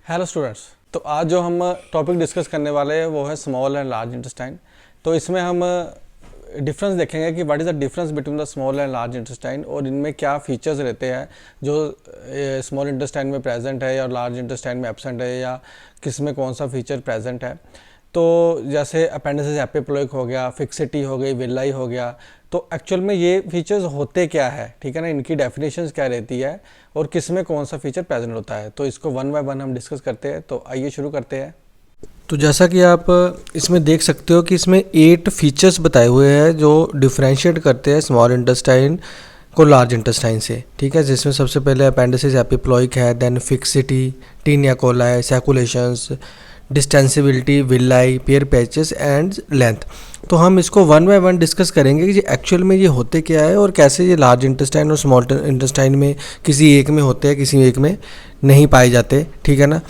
Hello students. तो आज जो हम टॉपिक डिस्कस करने वाले हैं वो है स्मॉल एंड लार्ज इंटेस्टाइन। तो इसमें हम डिफरेंस देखेंगे कि what is the difference between the small and large intestine और इनमें क्या फीचर्स रहते हैं जो स्मॉल इंटेस्टाइन में प्रेजेंट है या लार्ज इंटेस्टाइन में एब्सेंट है, या किस में कौन सा फीचर प्रेजेंट है। तो जैसे अपेंडिसेस एपिप्लोइक हो गया, फिक्सिटी हो गई, विलाई हो गया। तो एक्चुअल में ये फीचर्स होते क्या है, ठीक है ना, इनकी डेफिनेशंस क्या रहती है और किस में कौन सा फीचर प्रेजेंट होता है। तो इसको वन बाय वन हम डिस्कस करते हैं। तो आइए शुरू करते हैं। तो जैसा कि आप इसमें देख सकते हो कि इसमें 8 फीचर्स बताए हुए हैं जो डिफरेंशिएट करते हैं स्मॉल इंटेस्टाइन को लार्ज इंटेस्टाइन से, ठीक है। जिसमें सबसे पहले अपेंडिसेस एपिप्लॉइक है, then fixity, taenia coli, sacculations, distensibility, villi, Peyer patches and length. तो हम इसको वन बाय वन डिस्कस करेंगे कि एक्चुअल में ये होते क्या है और कैसे ये लार्ज इंटेस्टाइन और स्मॉल इंटेस्टाइन में किसी एक में होते हैं, किसी एक में नहीं पाए जाते, ठीक है ना।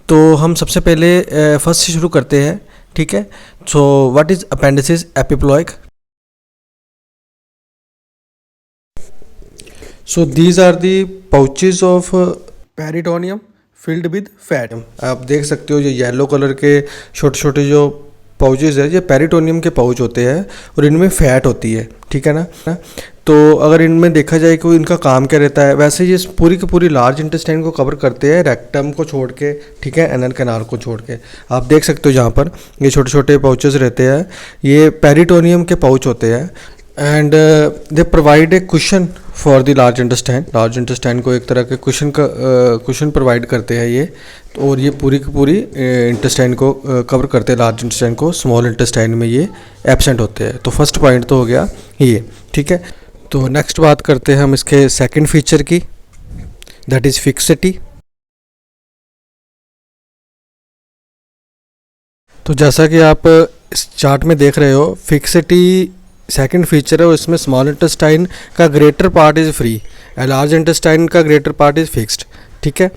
तो हम सबसे पहले फर्स्ट से शुरू करते हैं, ठीक है। So what is appendices epiploicae? So these are the pouches of peritoneum filled with fat. आप देख सकते हो ये येलो कलर के छोटे छोटे जो पाउचेस है, ये पेरिटोनियम के पाउच होते हैं और इनमें फैट होती है, ठीक है ना। तो अगर इनमें देखा जाए कि इनका काम क्या रहता है, वैसे ये पूरी की पूरी लार्ज इंटेस्टाइन को कवर करते हैं, रेक्टम को छोड़ के, ठीक है, एनल कैनाल को छोड़ के। आप देख सकते हो जहाँ पर ये छोटे छोटे पाउचेस रहते हैं, ये पेरिटोनियम के पाउच होते हैं and they provide a cushion for the large intestine. Large intestine को एक तरह के कुशन प्रोवाइड करते हैं ये। और ये पूरी की पूरी इंटेस्टाइन को कवर करते हैं, लार्ज इंटेस्टाइन को। स्मॉल इंटेस्टाइन में ये एब्सेंट होते हैं। तो फर्स्ट पॉइंट तो हो गया ये, ठीक है। तो नेक्स्ट बात करते हैं हम इसके सेकंड फीचर की, दैट इज फिक्सिटी। तो जैसा कि आप इस चार्ट में देख रहे हो, फिक्सिटी सेकंड फीचर है और इसमें स्मॉल इंटेस्टाइन का greater part is free and large intestine का ग्रेटर पार्ट इज़ फिक्स्ड, ठीक है।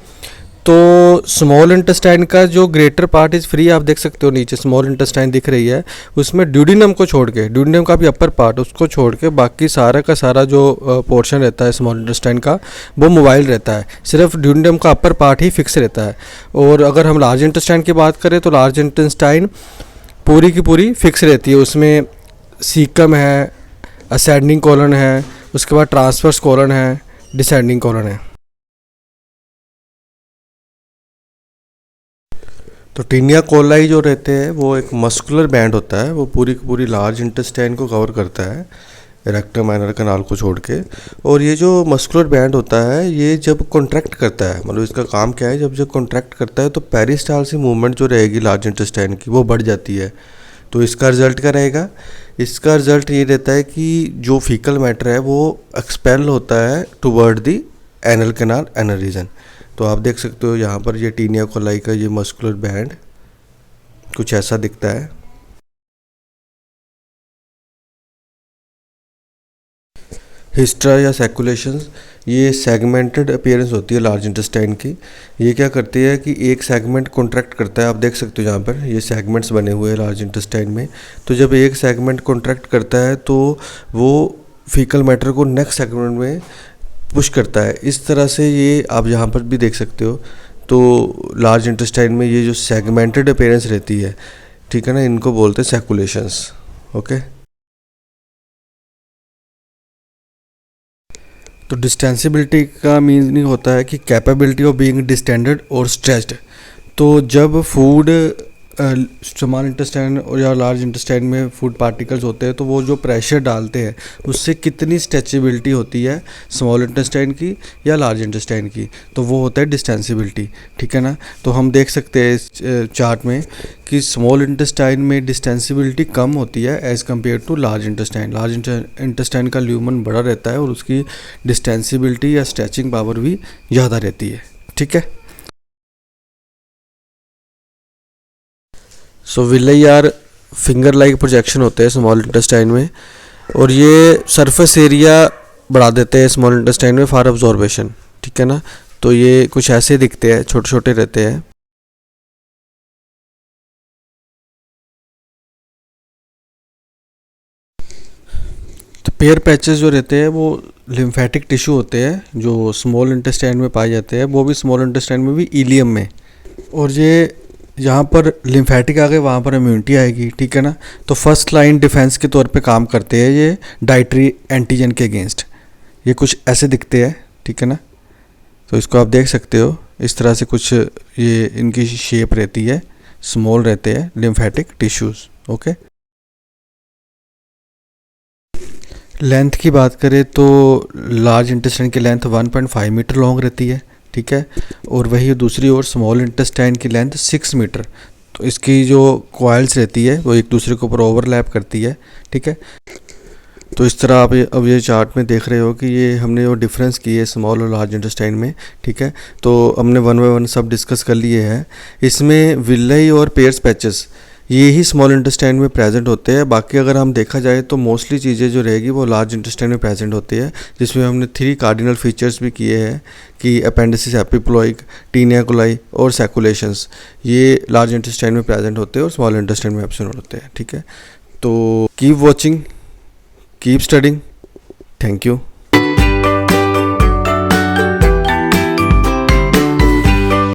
तो स्मॉल इंटेस्टाइन का जो ग्रेटर पार्ट इज़ फ्री, आप देख सकते हो नीचे स्मॉल इंटेस्टाइन दिख रही है, उसमें ड्यूडिनम को छोड़ के, ड्यूडिनम का भी अपर पार्ट, उसको छोड़ के बाकी सारा का सारा जो पोर्शन रहता है स्मॉल इंटेस्टाइन का, वो मोबाइल रहता है। सिर्फ ड्यूडिनम का अपर पार्ट ही फिक्स रहता है। और अगर हम लार्ज इंटेस्टाइन की बात करें तो लार्ज इंटेस्टाइन पूरी की पूरी फिक्स रहती है। उसमें सीकम है, असेंडिंग कॉलन है, उसके बाद ट्रांसवर्स कॉलन है, डिसेंडिंग कॉलन है। तो टीनिया कोलाई जो रहते हैं वो एक मस्कुलर बैंड होता है, वो पूरी की पूरी लार्ज इंटेस्टाइन को कवर करता है, रेक्टम एनल कैनाल को छोड़ के। और ये जो मस्कुलर बैंड होता है ये जब कॉन्ट्रैक्ट करता है, मतलब इसका काम क्या है, जब कॉन्ट्रैक्ट करता है तो पेरिस्टालसी मूवमेंट जो रहेगी लार्ज इंटेस्टाइन की वो बढ़ जाती है। तो इसका रिजल्ट क्या रहेगा? इसका रिजल्ट ये रहता है कि जो फीकल मैटर है वो एक्सपेल होता है toward the anal canal, anal reason. तो आप देख सकते हो यहाँ पर ये टीनिया कोलाई का ये मस्कुलर बैंड कुछ ऐसा दिखता है। हिस्ट्रा या सैकुलेशंस, ये सेगमेंटेड अपीयरेंस होती है लार्ज इंटेस्टाइन की। ये क्या करती है कि एक सेगमेंट कॉन्ट्रैक्ट करता है, आप देख सकते हो यहाँ पर ये सेगमेंट्स बने हुए हैं लार्ज इंटेस्टाइन में। तो जब एक सेगमेंट कॉन्ट्रैक्ट करता है तो वो फीकल मैटर को नेक्स्ट सेगमेंट में पुश करता है। इस तरह से ये आप यहाँ पर भी देख सकते हो। तो लार्ज इंटेस्टाइन में ये जो सेगमेंटेड अपीयरेंस रहती है, ठीक है ना, इनको बोलते हैं सैकुलेशंस, ओके। तो डिस्टेंसिबिलिटी का मीनिंग होता है कि कैपेबिलिटी ऑफ बीइंग डिस्टेंडेड और स्ट्रेच्ड। तो जब फूड स्मॉल इंटेस्टाइन और या लार्ज इंटेस्टाइन में फूड पार्टिकल्स होते हैं तो वो जो प्रेशर डालते हैं उससे कितनी स्ट्रेचेबिलिटी होती है स्मॉल इंटेस्टाइन की या लार्ज इंटेस्टाइन की, तो वो होता है डिस्टेंसिबिलिटी, ठीक है ना। तो हम देख सकते हैं इस चार्ट में कि स्मॉल इंटेस्टाइन में डिस्टेंसिबिलिटी कम होती है as compare to large intestine. Large intestine का ल्यूमन बड़ा रहता है और उसकी डिस्टेंसिबिलिटी या स्ट्रेचिंग पावर भी ज़्यादा रहती है, ठीक है। So villi are finger like projection होते हैं स्मॉल इंटेस्टाइन में, और ये सरफेस एरिया बढ़ा देते हैं स्मॉल इंटेस्टाइन में फॉर अब्जॉर्बेशन, ठीक है ना। तो ये कुछ ऐसे दिखते हैं, छोटे छोटे रहते हैं। तो पेयर पैचेस जो रहते हैं वो लिम्फेटिक टिश्यू होते हैं जो स्मॉल इंटेस्टाइन में पाए जाते हैं, वो भी स्मॉल इंटेस्टाइन में भी इलियम में, और ये यहाँ पर लिम्फेटिक आ गए, वहाँ पर इम्यूनिटी आएगी, ठीक है ना। तो फर्स्ट लाइन डिफेंस के तौर पे काम करते हैं ये डाइटरी एंटीजन के अगेंस्ट। ये कुछ ऐसे दिखते हैं, ठीक है ना। तो इसको आप देख सकते हो, इस तरह से कुछ ये इनकी शेप रहती है, स्मॉल रहते हैं लिम्फेटिक टिश्यूज़। ओके, लेंथ की बात करें तो लार्ज इंटेस्टाइन की लेंथ 1.5 मीटर लॉन्ग रहती है, ठीक है। और वही दूसरी ओर स्मॉल इंटेस्टाइन की लेंथ 6 मीटर। तो इसकी जो कॉइल्स रहती है वो एक दूसरे के ऊपर ओवरलैप करती है, ठीक है। तो इस तरह आप अब ये चार्ट में देख रहे हो कि ये हमने वो डिफरेंस की है स्मॉल और लार्ज इंटेस्टाइन में, ठीक है। तो हमने वन बाय वन सब डिस्कस कर लिए हैं। इसमें विलाई और पेयर्स पैचेस ये ही स्मॉल इंटेस्टाइन में प्रेजेंट होते हैं। बाकी अगर हम देखा जाए तो मोस्टली चीज़ें जो रहेगी वो लार्ज इंटेस्टाइन में प्रेजेंट होती है, जिसमें हमने 3 कार्डिनल फीचर्स भी किए हैं कि अपेंडिसिस एपिप्लॉइक, टीनिया कोलाई और सैकुलेशंस, ये लार्ज इंटेस्टाइन में प्रेजेंट होते हैं और स्मॉल इंटेस्टाइन में एब्सेंट होते हैं, ठीक है। तो keep watching, keep studying, thank you.